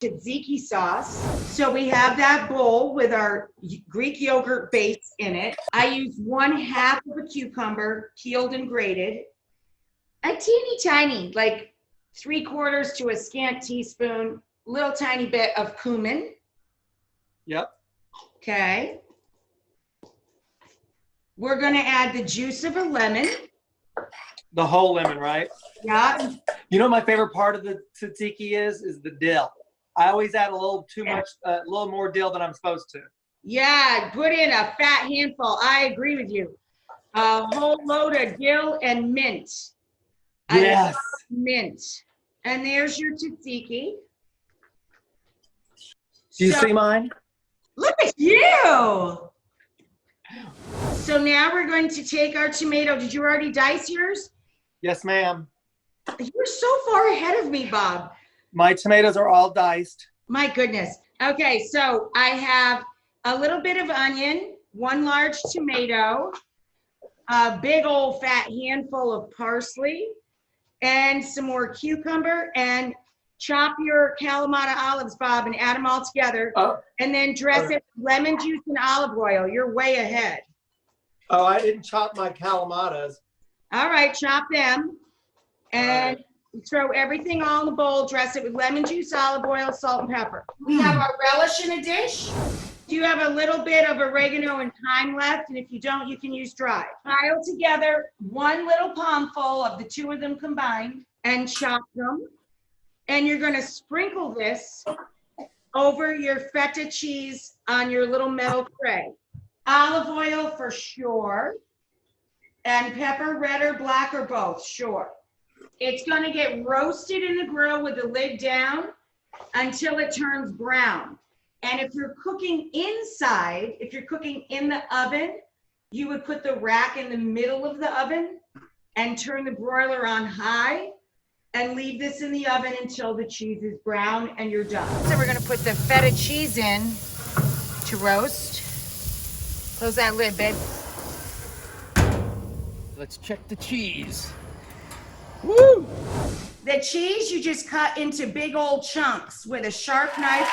tzatziki sauce. So we have that bowl with our Greek yogurt base in it. I use 1/2 of a cucumber, peeled and grated. A teeny tiny, like 3/4 to a scant teaspoon, little tiny bit of cumin. Yep. Okay. We're gonna add the juice of a lemon. The whole lemon, right? Yeah. You know what my favorite part of the tzatziki is the dill. I always add a little too much, a little more dill than I'm supposed to. Yeah, put in a fat handful. I agree with you. A whole load of dill and mint. Yes. I love mint. And there's your tzatziki. Do you see mine? Look at you. So now we're going to take our tomato. Did you already dice yours? Yes, ma'am. You're so far ahead of me, Bob. My tomatoes are all diced. My goodness. Okay, so I have a little bit of onion, 1 large tomato, a big old fat handful of parsley, and some more cucumber, and chop your Kalamata olives, Bob, and add them all together. Oh. And then dress it with lemon juice and olive oil. You're way ahead. Oh, I didn't chop my calamatas. All right, chop them. And throw everything all in the bowl. Dress it with lemon juice, olive oil, salt, and pepper. We have our relish in a dish. You have a little bit of oregano and thyme left, and if you don't, you can use dry. Pile together 1 little palmful of the 2 of them combined and chop them. And you're going to sprinkle this over your feta cheese on your little metal tray. Olive oil for sure. And pepper, red or black or both, sure. It's going to get roasted in the grill with the lid down until it turns brown. And if you're cooking inside, if you're cooking in the oven, you would put the rack in the middle of the oven and turn the broiler on high and leave this in the oven until the cheese is brown and you're done. So we're going to put the feta cheese in to roast. Close that lid, babe. Let's check the cheese. Woo! The cheese you just cut into big old chunks with a sharp knife.